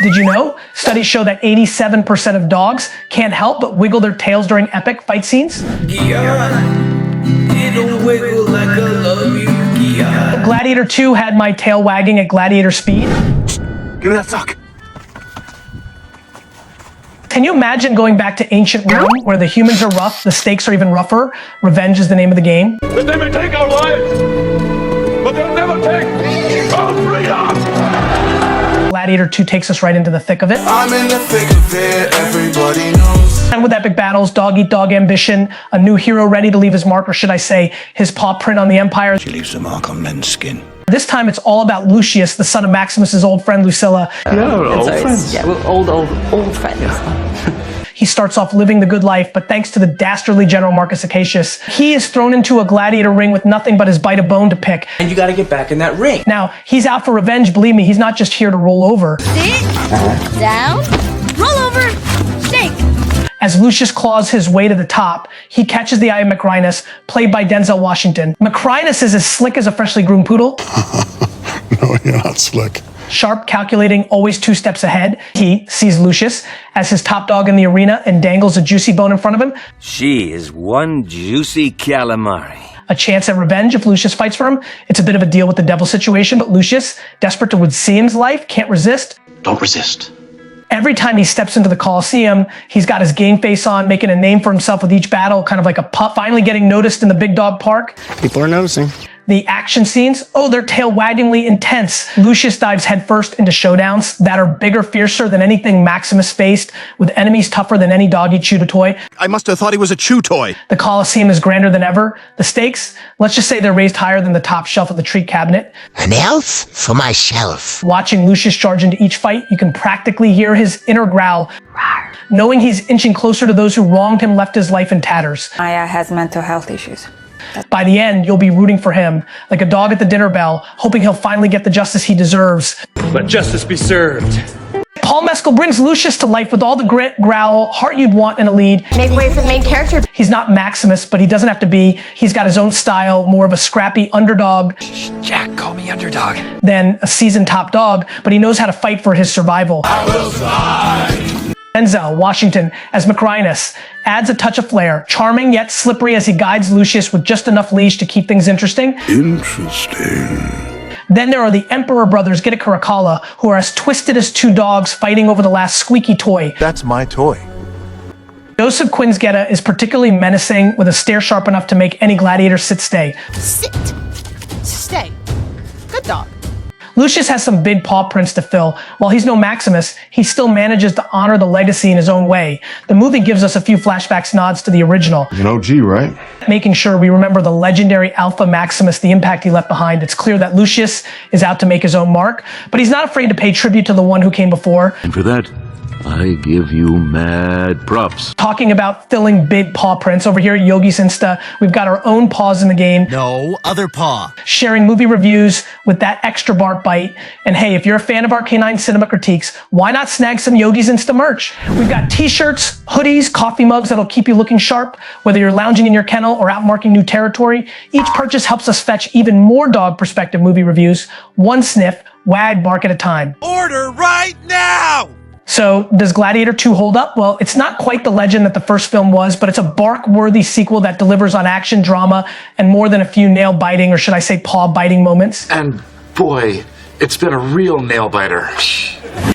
Did you know? Studies show that 87% of dogs can't help but wiggle their tails during epic fight scenes. Gladiator 2 had my tail wagging at gladiator speed. Give me that sock. Can you imagine going back to ancient Rome, where the humans are rough, the stakes are even rougher? Revenge is the name of the game. They may take our lives, but they'll never take our freedom! Gladiator 2 takes us right into the thick of it. I'm in the thick of it, everybody knows. And with epic battles, dog-eat-dog ambition, a new hero ready to leave his mark, or should I say, his paw print on the Empire. She leaves a mark on men's skin. This time it's all about Lucius, the son of Maximus's old friend Lucilla. Old friends. Yeah, we're old friends. He starts off living the good life, but thanks to the dastardly General Marcus Acacius, he is thrown into a gladiator ring with nothing but his bite of bone to pick. And you gotta get back in that ring. Now, he's out for revenge, believe me, he's not just here to roll over. Sit, down, roll over, shake. As Lucius claws his way to the top, he catches the eye of Macrinus, played by Denzel Washington. Macrinus is as slick as a freshly groomed poodle. No, you're not slick. Sharp, calculating, always 2 steps ahead. He sees Lucius as his top dog in the arena and dangles a juicy bone in front of him. She is one juicy calamari. A chance at revenge if Lucius fights for him. It's a bit of a deal with the devil situation, but Lucius, desperate to redeem his life, can't resist. Don't resist. Every time he steps into the Colosseum, he's got his game face on, making a name for himself with each battle, kind of like a pup, finally getting noticed in the big dog park. People are noticing. The action scenes, they're tail-waggingly intense. Lucius dives headfirst into showdowns that are bigger, fiercer than anything Maximus faced, with enemies tougher than any dog-eat-chew toy. I must have thought he was a chew toy. The Colosseum is grander than ever. The stakes, let's just say they're raised higher than the top shelf of the treat cabinet. An elf for my shelf. Watching Lucius charge into each fight, you can practically hear his inner growl. Rawr. Knowing he's inching closer to those who wronged him, left his life in tatters. Maya has mental health issues. By the end, you'll be rooting for him, like a dog at the dinner bell, hoping he'll finally get the justice he deserves. Let justice be served. Paul Mescal brings Lucius to life with all the grit, growl, heart you'd want in a lead. Make way for the main character. He's not Maximus, but he doesn't have to be. He's got his own style, more of a scrappy underdog. Jack, call me underdog. Than a seasoned top dog, but he knows how to fight for his survival. I will survive. Denzel Washington as Macrinus adds a touch of flair, charming yet slippery as he guides Lucius with just enough leash to keep things interesting. Interesting. Then there are the Emperor brothers, Gitta Caracalla, who are as twisted as 2 dogs fighting over the last squeaky toy. That's my toy. Joseph Quinn's Gitta is particularly menacing, with a stare sharp enough to make any gladiator sit-stay. Sit, stay. Good dog. Lucius has some big paw prints to fill. While he's no Maximus, he still manages to honor the legacy in his own way. The movie gives us a few flashbacks nods to the original. An OG, right? Making sure we remember the legendary Alpha Maximus, the impact he left behind. It's clear that Lucius is out to make his own mark, but he's not afraid to pay tribute to the one who came before. And for that, I give you mad props. Talking about filling big paw prints, over here at Yogisinsta, we've got our own paws in the game. No other paw. Sharing movie reviews with that extra bark bite. And hey, if you're a fan of our canine cinema critiques, why not snag some Yogisinsta merch? We've got t-shirts, hoodies, coffee mugs that'll keep you looking sharp, whether you're lounging in your kennel or out marking new territory. Each purchase helps us fetch even more dog perspective movie reviews, one sniff, wag bark at a time. Order right now! So, does Gladiator 2 hold up? Well, it's not quite the legend that the first film was, but it's a bark-worthy sequel that delivers on action, drama, and more than a few nail-biting, or should I say paw-biting moments. And boy, it's been a real nail-biter.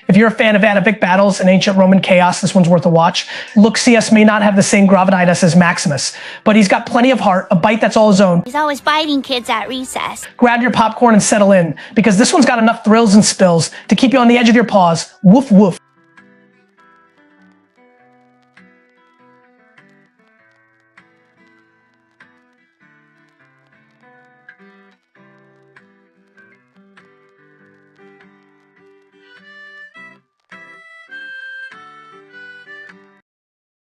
If you're a fan of epic battles and ancient Roman chaos, this one's worth a watch. Lucius may not have the same gravitas as Maximus, but he's got plenty of heart, a bite that's all his own. He's always biting kids at recess. Grab your popcorn and settle in, because this one's got enough thrills and spills to keep you on the edge of your paws. Woof, woof.